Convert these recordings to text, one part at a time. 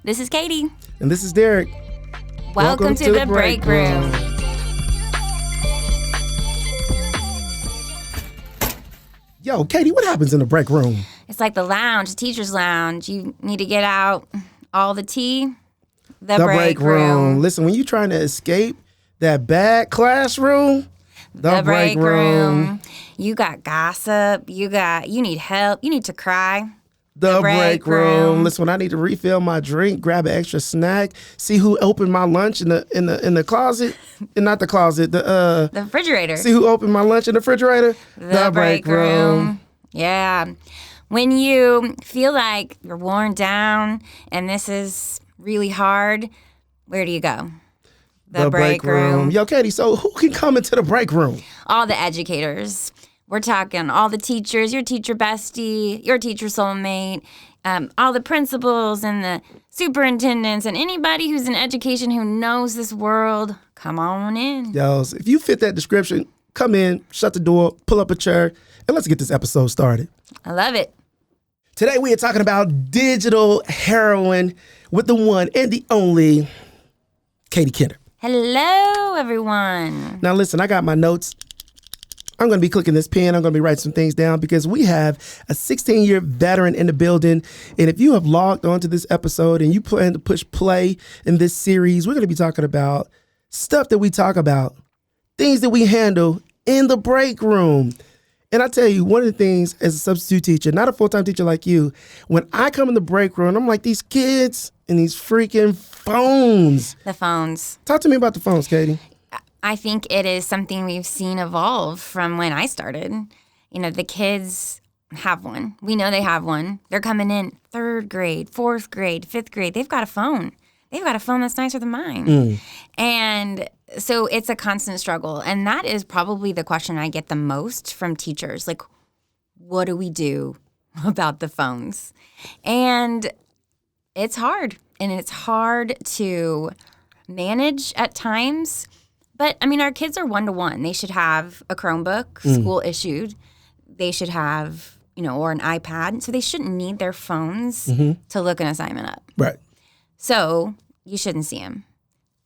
This is Katie. And this is Derrick. Welcome to the break room. Yo, Katie, what happens in the break room? It's like the lounge, the teacher's lounge. You need to get out all the tea. The break room. Listen, when you're trying to escape that bad classroom, the break room. You got gossip. You need help. You need to cry. The break room. Listen, when I need to refill my drink, grab an extra snack, see who opened my lunch in the closet, and not the closet, the refrigerator. See who opened my lunch in the refrigerator. The break room. Yeah. When you feel like you're worn down and this is really hard, where do you go? The break room. Yo, Katie, so who can come into the break room? All the educators. We're talking all the teachers, your teacher bestie, your teacher soulmate, all the principals and the superintendents and anybody who's in education who knows this world. Come on in. Yo, if you fit that description, come in, shut the door, pull up a chair, and let's get this episode started. I love it. Today we are talking about digital heroin with the one and the only Katie Kinder. Hello, everyone. Now listen, I got my notes. I'm going to be clicking this pen. I'm going to be writing some things down because we have a 16-year veteran in the building. And if you have logged onto this episode and you plan to push play in this series, we're going to be talking about stuff that we talk about, things that we handle in the break room. And I tell you, one of the things as a substitute teacher, not a full-time teacher like you, when I come in the break room, I'm like, these kids and these freaking phones. The phones. Talk to me about the phones, Katie. I think it is something we've seen evolve from when I started. You know, the kids have one. We know they have one. They're coming in 3rd grade, 4th grade, 5th grade. They've got a phone. They've got a phone that's nicer than mine. And so it's a constant struggle. And that is probably the question I get the most from teachers. Like, what do we do about the phones? And it's hard. And it's hard to manage at times. But, I mean, our kids are 1-to-1. They should have a Chromebook, school issued. They should have, or an iPad. So they shouldn't need their phones to look an assignment up. Right. So you shouldn't see them.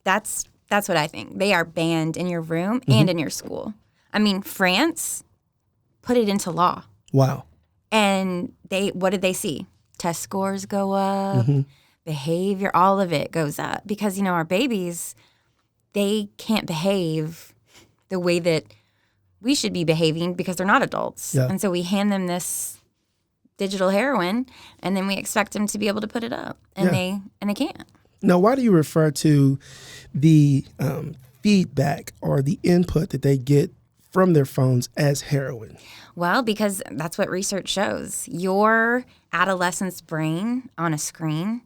That's what I think. They are banned in your room and in your school. I mean, France put it into law. Wow. And what did they see? Test scores go up, behavior, all of it goes up. Because, our babies, they can't behave the way that we should be behaving because they're not adults. Yeah. And so we hand them this digital heroin, and then we expect them to be able to put it up, and they can't. Now, why do you refer to the feedback or the input that they get from their phones as heroin? Well, because that's what research shows. Your adolescent's brain on a screen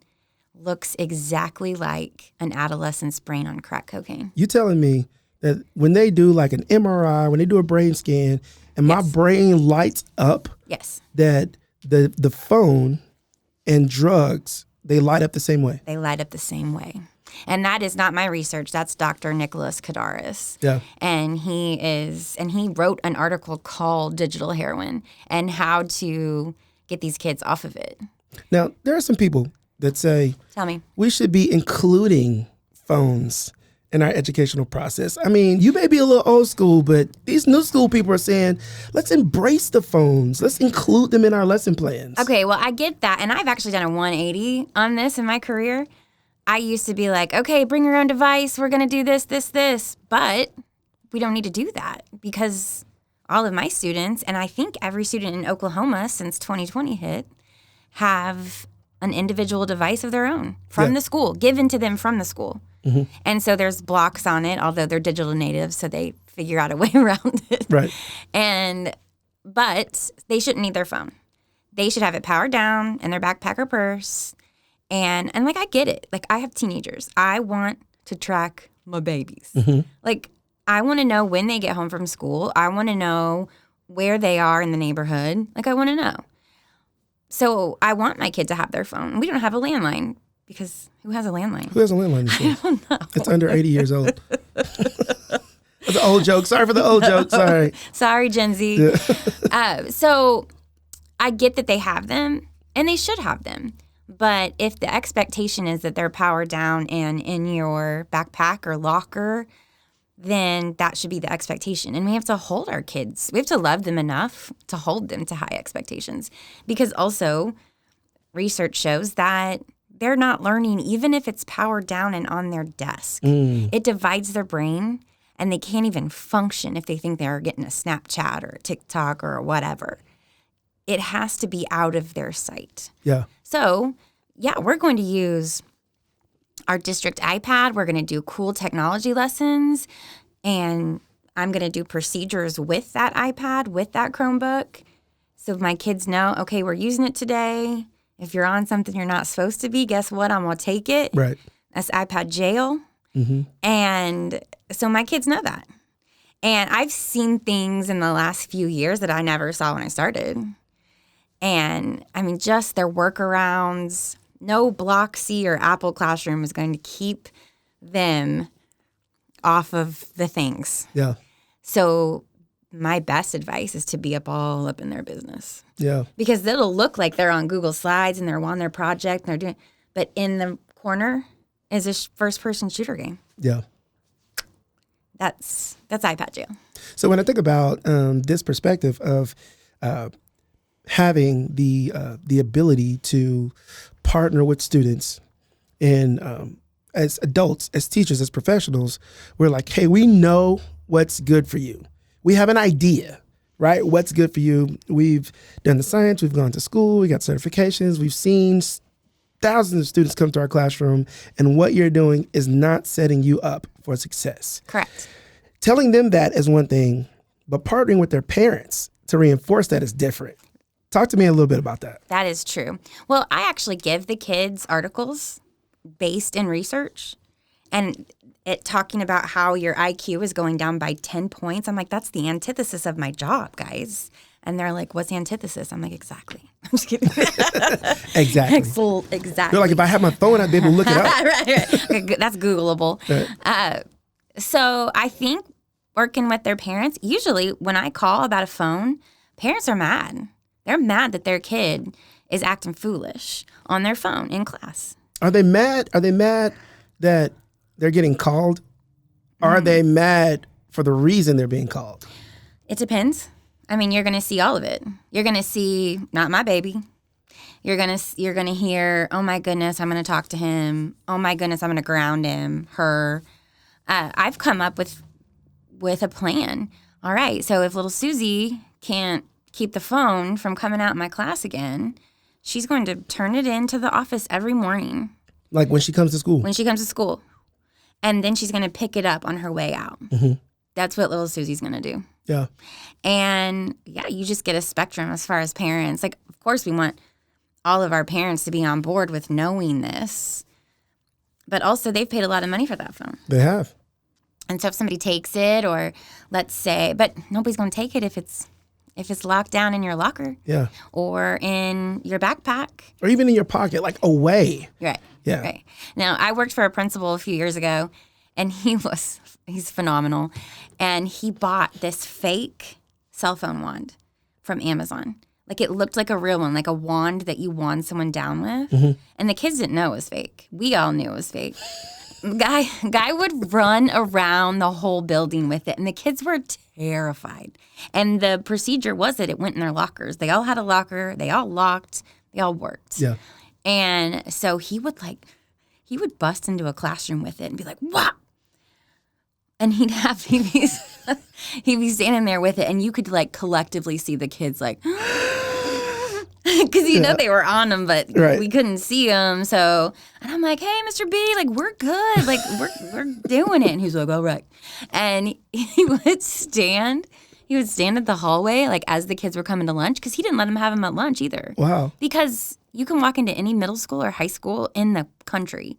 looks exactly like an adolescent's brain on crack cocaine. You telling me that when they do like an MRI, when they do a brain scan, and my brain lights up, that the phone and drugs, they light up the same way? They light up the same way. And that is not my research. That's Dr. Nicholas Kadaris. Yeah. And he wrote an article called Digital Heroin and how to get these kids off of it. Now, there are some people that say, tell me, we should be including phones in our educational process. I mean, you may be a little old school, but these new school people are saying, let's embrace the phones. Let's include them in our lesson plans. Okay, well, I get that. And I've actually done a 180 on this in my career. I used to be like, okay, bring your own device. We're going to do this, this, this. But we don't need to do that because all of my students, and I think every student in Oklahoma since 2020 hit, have an individual device of their own from the school, given to them from the school. And so there's blocks on it, although they're digital natives, so they figure out a way around it. Right. But they shouldn't need their phone. They should have it powered down in their backpack or purse. And like, I get it. Like, I have teenagers. I want to track my babies. Like, I want to know when they get home from school. I want to know where they are in the neighborhood. Like, I want to know. So I want my kid to have their phone. We don't have a landline because who has a landline? Who has a landline? I don't know. It's under 80 years old. That's an old joke. Sorry for the old joke. Sorry. Sorry, Gen Z. Yeah. So I get that they have them, and they should have them. But if the expectation is that they're powered down and in your backpack or locker, then that should be the expectation. And we have to hold our kids. We have to love them enough to hold them to high expectations. Because also, research shows that they're not learning even if it's powered down and on their desk. It divides their brain, and they can't even function if they think they're getting a Snapchat or a TikTok or whatever. It has to be out of their sight. Yeah. So, yeah, we're going to use our district iPad. We're going to do cool technology lessons, and I'm going to do procedures with that iPad, with that Chromebook, so my kids know, okay, we're using it today. If you're on something you're not supposed to be, guess what? I'm going to take it. Right. That's iPad jail. And so my kids know that. And I've seen things in the last few years that I never saw when I started. And, I mean, just their workarounds. No Block C or Apple Classroom is going to keep them off of the things. Yeah. So my best advice is to be all up in their business. Yeah. Because it'll look like they're on Google Slides and they're on their project and they're doing, but in the corner is a first-person shooter game. Yeah. That's iPad jail. So when I think about this perspective of having the ability to partner with students and as adults, as teachers, as professionals, we're like, hey, we know what's good for you. We have an idea, right? What's good for you. We've done the science. We've gone to school. We got certifications. We've seen thousands of students come to our classroom, and what you're doing is not setting you up for success. Correct. Telling them that is one thing, but partnering with their parents to reinforce that is different. Talk to me a little bit about that. That is true. Well, I actually give the kids articles based in research and it talking about how your IQ is going down by 10 points. I'm like, that's the antithesis of my job, guys. And they're like, what's the antithesis? I'm like, exactly. I'm just kidding. Exactly. Exactly. They're like, if I had my phone, I'd be able to look it up. right. That's Googleable. Right. So I think working with their parents, usually when I call about a phone, parents are mad. They're mad that their kid is acting foolish on their phone in class. Are they mad? Are they mad that they're getting called? Or are they mad for the reason they're being called? It depends. I mean, you're going to see all of it. You're going to see, not my baby. You're going to hear, oh my goodness, I'm going to talk to him. Oh my goodness, I'm going to ground him, her. I've come up with a plan. All right, so if little Susie can't keep the phone from coming out in my class again, she's going to turn it into the office every morning. Like when she comes to school? When she comes to school. And then she's going to pick it up on her way out. Mm-hmm. That's what little Susie's going to do. Yeah. And, yeah, you just get a spectrum as far as parents. Like, of course, we want all of our parents to be on board with knowing this. But also, they've paid a lot of money for that phone. They have. And so if somebody takes it, or let's say, but nobody's going to take it if it's locked down in your locker. Yeah. Or in your backpack. Or even in your pocket, like away. Right. Yeah. Right. Now, I worked for a principal a few years ago, and he's phenomenal. And he bought this fake cell phone wand from Amazon. Like, it looked like a real one, like a wand that you wand someone down with. Mm-hmm. And the kids didn't know it was fake. We all knew it was fake. Guy would run around the whole building with it, and the kids were terrified. And the procedure was that it went in their lockers. They all had a locker. They all locked. They all worked. Yeah. And so he would bust into a classroom with it and be like, "Wow!" And he'd be standing there with it, and you could like collectively see the kids like. Because know they were on him, but we couldn't see them. So, and I'm like, "Hey, Mr. B, like we're good, like we're doing it." And he's like, "All right." And he would stand at the hallway, like as the kids were coming to lunch, because he didn't let them have him at lunch either. Wow. Because you can walk into any middle school or high school in the country,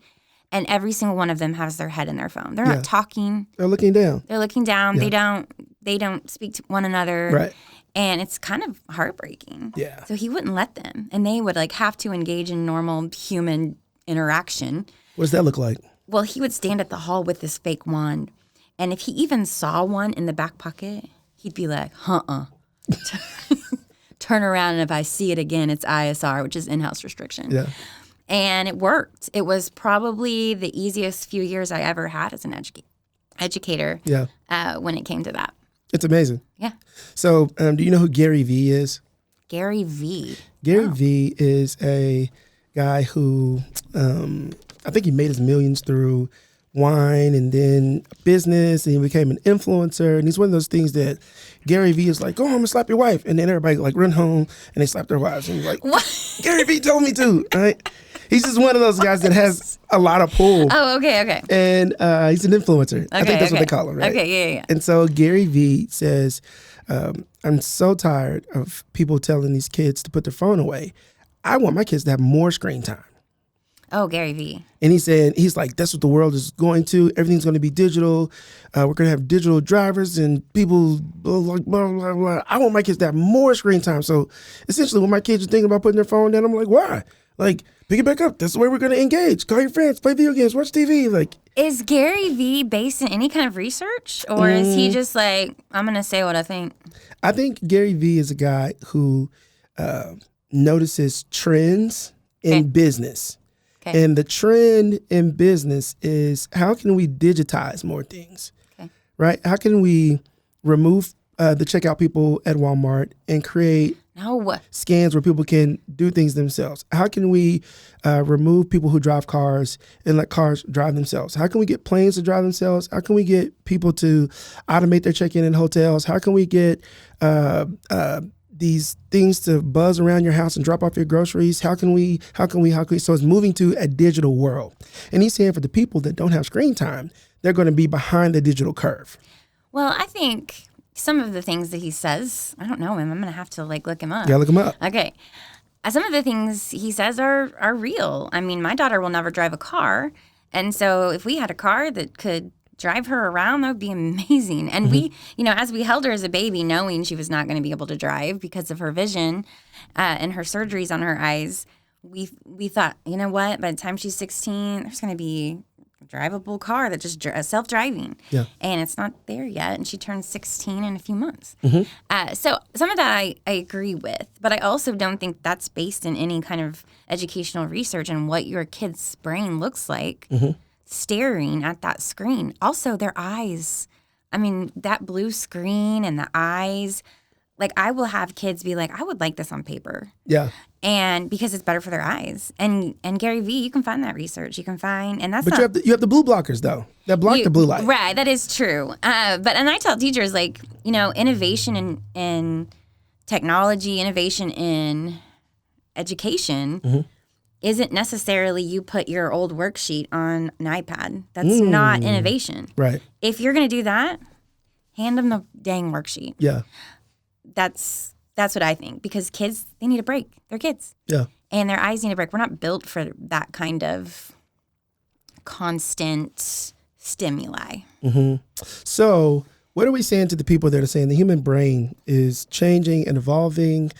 and every single one of them has their head in their phone. They're not talking. They're looking down. Yeah. They don't speak to one another. Right. And it's kind of heartbreaking. Yeah. So he wouldn't let them. And they would like have to engage in normal human interaction. What does that look like? Well, he would stand at the hall with this fake wand. And if he even saw one in the back pocket, he'd be like, turn around, and if I see it again, it's ISR, which is in-house restriction. Yeah. And it worked. It was probably the easiest few years I ever had as an educator when it came to that. It's amazing. Yeah. So do you know who Gary Vee is? Gary Vee. Gary Vee is a guy who I think he made his millions through wine and then business, and he became an influencer. And he's one of those things that Gary Vee is like, "Go home and slap your wife," and then everybody like run home and they slap their wives. And he's like, "What? Gary Vee told me to." Right? He's just one of those guys that has a lot of pull. Oh, okay. And he's an influencer. I think that's what they call him, right? Okay, yeah. And so Gary Vee says, "I'm so tired of people telling these kids to put their phone away. I want my kids to have more screen time." Oh, Gary Vee. And he's like, that's what the world is going to. Everything's going to be digital. We're going to have digital drivers and people like blah, blah, blah. I want my kids to have more screen time. So essentially when my kids are thinking about putting their phone down, I'm like, why? Like, pick it back up. That's the way we're going to engage. Call your friends, play video games, watch TV. Like, is Gary Vee based in any kind of research, or is he just like, I'm going to say what I think? I think Gary Vee is a guy who notices trends in business. Okay. And the trend in business is, how can we digitize more things, right? How can we remove the checkout people at Walmart and create scans where people can do things themselves? How can we remove people who drive cars and let cars drive themselves? How can we get planes to drive themselves? How can we get people to automate their check-in in hotels? How can we get these things to buzz around your house and drop off your groceries? How can we? So it's moving to a digital world. And he's saying for the people that don't have screen time, they're going to be behind the digital curve. Well, I think some of the things that he says, I don't know him. I'm going to have to look him up. Yeah, look him up. Okay. Some of the things he says are real. I mean, my daughter will never drive a car. And so if we had a car that could drive her around, that would be amazing. And we, as we held her as a baby, knowing she was not going to be able to drive because of her vision and her surgeries on her eyes, we thought, you know what, by the time she's 16, there's going to be a drivable car that just self-driving. Yeah. And it's not there yet. And she turns 16 in a few months. Mm-hmm. So some of that I agree with, but I also don't think that's based in any kind of educational research and what your kid's brain looks like. Mm-hmm. Staring at that screen. Also, their eyes. I mean, that blue screen and the eyes. Like, I will have kids be like, I would like this on paper. Yeah. And because it's better for their eyes. And Gary Vee, you can find that research. You can find, and that's. But you have the blue blockers though that block the blue light. Right. That is true. And I tell teachers, innovation in technology, innovation in education. Mm-hmm. Isn't necessarily you put your old worksheet on an iPad. That's not innovation. Right. If you're going to do that, hand them the dang worksheet. Yeah. That's what I think, because kids, they need a break. They're kids. Yeah. And their eyes need a break. We're not built for that kind of constant stimuli. Mm-hmm. So what are we saying to the people that are saying the human brain is changing and evolving,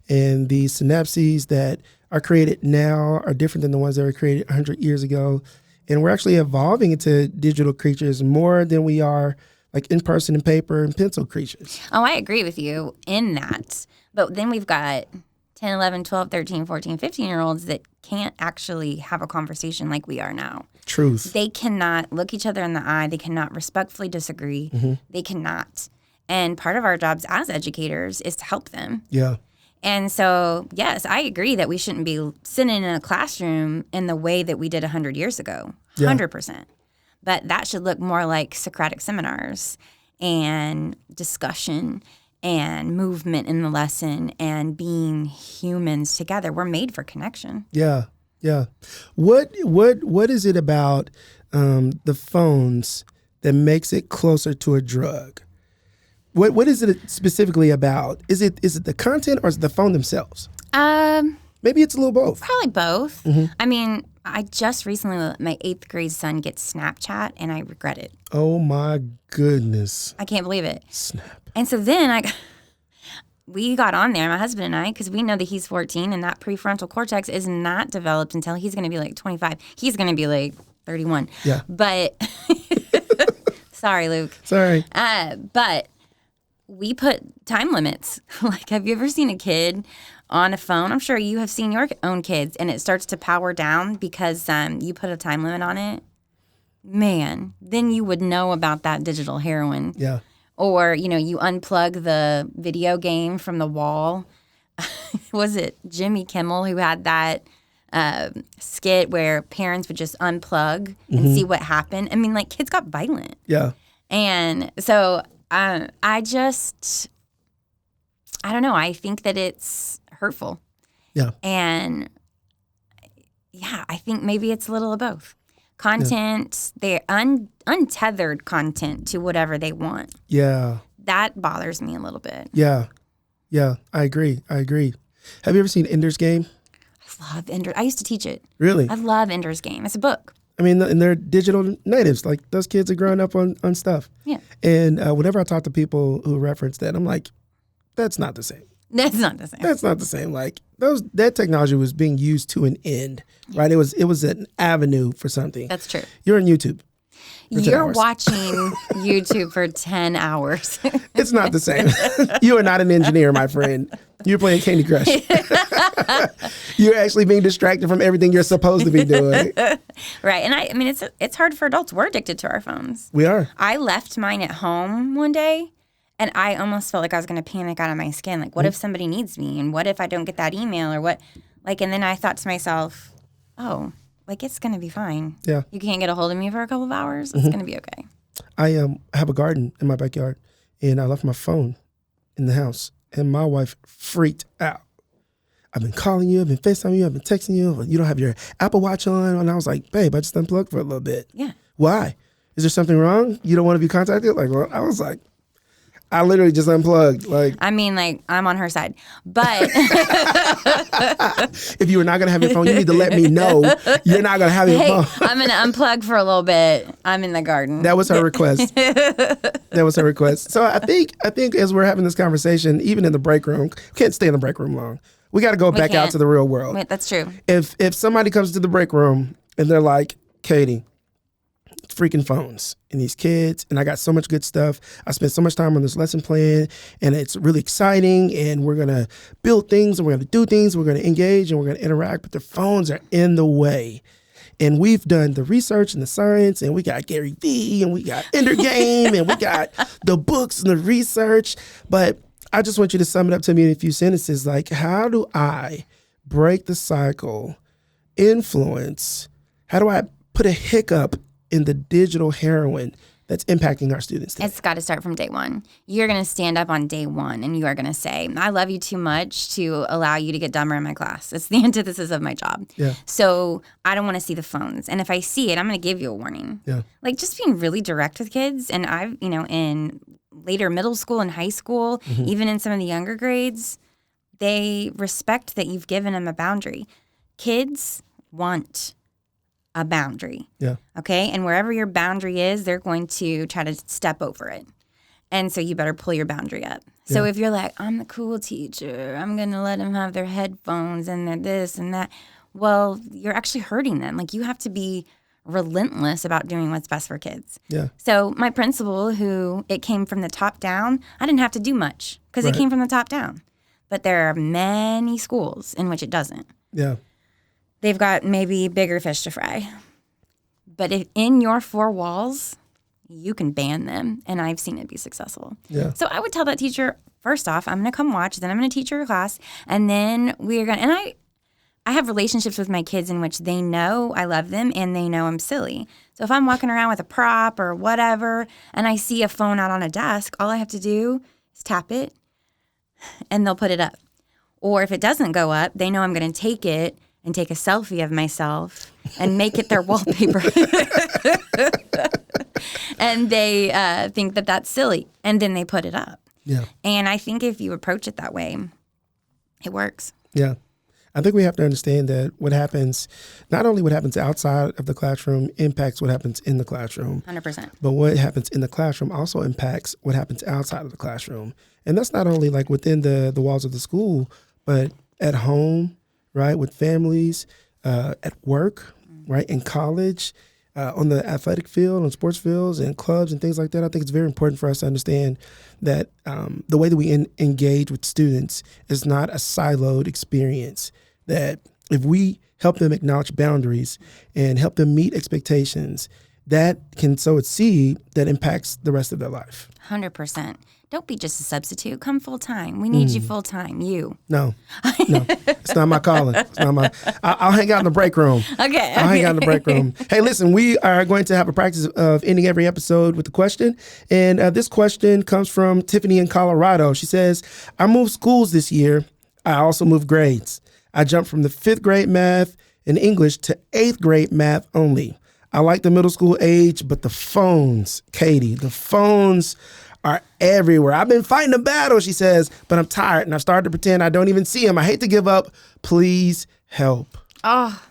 and the synapses that are created now are different than the ones that were created 100 years ago. And we're actually evolving into digital creatures more than we are like in person and paper and pencil creatures. Oh, I agree with you in that. But then we've got 10, 11, 12, 13, 14, 15-year-olds that can't actually have a conversation like we are now. Truth. They cannot look each other in the eye. They cannot respectfully disagree. Mm-hmm. They cannot. And part of our jobs as educators is to help them. Yeah. And so, yes, I agree that we shouldn't be sitting in a classroom in the way that we did 100 years ago, 100%. Yeah. But that should look more like Socratic seminars and discussion and movement in the lesson and being humans together. We're made for connection. Yeah, yeah. What is it about the phones that makes it closer to a drug? What is it specifically about? Is it the content or is it the phone themselves? Maybe it's a little both. Probably both. Mm-hmm. I mean, I just recently let my 8th grade son get Snapchat, and I regret it. Oh my goodness! I can't believe it. Snap. And so then we got on there, my husband and I, because we know that he's 14, and that prefrontal cortex is not developed until he's going to be like 25. He's going to be like 31. Yeah. But sorry, Luke. Sorry. But we put time limits. Like, have you ever seen a kid on a phone? I'm sure you have seen your own kids, and it starts to power down because you put a time limit on it. Man, then you would know about that digital heroin. Yeah. Or, you unplug the video game from the wall. Was it Jimmy Kimmel who had that skit where parents would just unplug and see what happened? I mean, like, kids got violent. Yeah. And so I don't know. I think that it's hurtful. Yeah. And yeah, I think maybe it's a little of both. Content, they're untethered content to whatever they want. Yeah. That bothers me a little bit. Yeah. Yeah. I agree. Have you ever seen Ender's Game? I love Ender's. I used to teach it. Really? I love Ender's Game. It's a book. I mean, and they're digital natives. Like, those kids are growing up on stuff. Yeah. And whenever I talk to people who reference that, I'm like, that's not the same. That's not the same. That's not the same. Like, that technology was being used to an end, right? It was an avenue for something. That's true. You're on YouTube. You're watching YouTube for 10 hours. It's not the same. You are not an engineer, my friend. You're playing Candy Crush. You're actually being distracted from everything you're supposed to be doing. Right. And I mean, it's hard for adults. We're addicted to our phones. We are. I left mine at home one day, and I almost felt like I was going to panic out of my skin. Like, what if somebody needs me? And what if I don't get that email or what? Like, and then I thought to myself, oh, like, it's going to be fine. Yeah. You can't get a hold of me for a couple of hours. It's going to be okay. I have a garden in my backyard, and I left my phone in the house, and my wife freaked out. I've been calling you, I've been FaceTiming you, I've been texting you. You don't have your Apple Watch on. And I was like, babe, I just unplugged for a little bit. Yeah. Why? Is there something wrong? You don't want to be contacted? Like, well, I was like, I literally just unplugged. Like, I mean, like, I'm on her side. But if you were not going to have your phone, you need to let me know you're not going to have your hey, phone. I'm going to unplug for a little bit. I'm in the garden. That was her request. That was her request. So I think as we're having this conversation, even in the break room, we can't stay in the break room long. We got to go back out to the real world. Wait, that's true. If somebody comes to the break room and they're like, Katie, freaking phones and these kids, and I got so much good stuff. I spent so much time on this lesson plan, and it's really exciting, and we're going to build things, and we're going to do things, we're going to engage, and we're going to interact, but the phones are in the way. And we've done the research and the science, and we got Gary Vee, and we got Ender Game, and we got the books and the research. But I just want you to sum it up to me in a few sentences. Like, how do I break the cycle, influence? How do I put a hiccup in the digital heroin that's impacting our students today? It's got to start from day one. You're going to stand up on day one and you are going to say, I love you too much to allow you to get dumber in my class. It's the antithesis of my job. Yeah. So I don't want to see the phones. And if I see it, I'm going to give you a warning. Yeah. Like, just being really direct with kids. And I've, in later middle school and high school, even in some of the younger grades, they respect that you've given them a boundary. Kids want a boundary. Yeah. Okay. And wherever your boundary is, they're going to try to step over it. And so you better pull your boundary up. So if you're like, I'm the cool teacher, I'm going to let them have their headphones and their this and that. Well, you're actually hurting them. Like, you have to be relentless about doing what's best for kids. Yeah. So my principal, who it came from the top down, I didn't have to do much because it came from the top down. But there are many schools in which it doesn't. Yeah. They've got maybe bigger fish to fry. But if in your four walls, you can ban them. And I've seen it be successful. Yeah. So I would tell that teacher, first off, I'm going to come watch, then I'm going to teach your class. And then we're going to, and I have relationships with my kids in which they know I love them and they know I'm silly. So if I'm walking around with a prop or whatever, and I see a phone out on a desk, all I have to do is tap it and they'll put it up. Or if it doesn't go up, they know I'm going to take it and take a selfie of myself and make it their wallpaper. And they think that that's silly. And then they put it up. Yeah. And I think if you approach it that way, it works. Yeah. I think we have to understand that what happens, not only what happens outside of the classroom impacts what happens in the classroom. 100%. But what happens in the classroom also impacts what happens outside of the classroom. And that's not only like within the walls of the school, but at home, right, with families, at work, right, in college. on the athletic field, on sports fields and clubs and things like that, I think it's very important for us to understand that the way that we engage with students is not a siloed experience. That if we help them acknowledge boundaries and help them meet expectations, that can sow a seed that impacts the rest of their life. 100%. Don't be just a substitute. Come full time. We need you full time. You. No, it's not my calling. It's not my. I'll hang out in the break room. Okay. I'll hang out in the break room. Hey, listen, we are going to have a practice of ending every episode with a question. And this question comes from Tiffany in Colorado. She says, I moved schools this year. I also moved grades. I jumped from the 5th grade math and English to 8th grade math only. I like the middle school age, but the phones, Katie, the phones are everywhere. I've been fighting a battle, she says, but I'm tired and I've started to pretend I don't even see them. I hate to give up. Please help. Oh,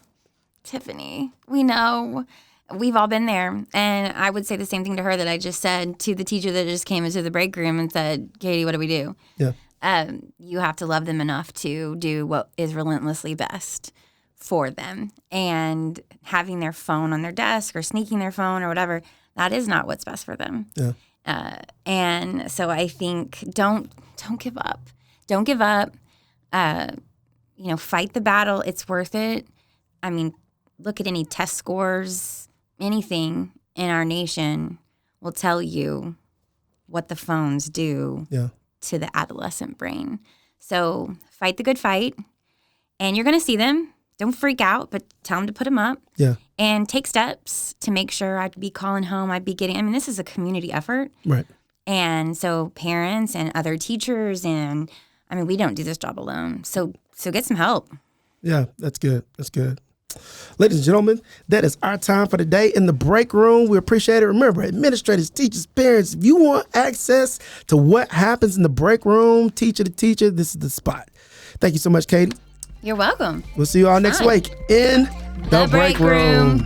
Tiffany, we know. We've all been there. And I would say the same thing to her that I just said to the teacher that just came into the break room and said, Katie, what do we do? Yeah. You have to love them enough to do what is relentlessly best for them. And having their phone on their desk or sneaking their phone or whatever, that is not what's best for them. Yeah. And so I think don't give up. Don't give up. Fight the battle. It's worth it. I mean, look at any test scores. Anything in our nation will tell you what the phones do to the adolescent brain. So fight the good fight. And you're going to see them. Don't freak out, but tell them to put them up. Yeah. And take steps to make sure I'd be calling home. This is a community effort. Right. And so parents and other teachers we don't do this job alone. So get some help. Yeah, that's good. That's good. Ladies and gentlemen, that is our time for today in the break room. We appreciate it. Remember, administrators, teachers, parents, if you want access to what happens in the break room, teacher to teacher, this is the spot. Thank you so much, Katie. You're welcome. We'll see you all next week in the break room.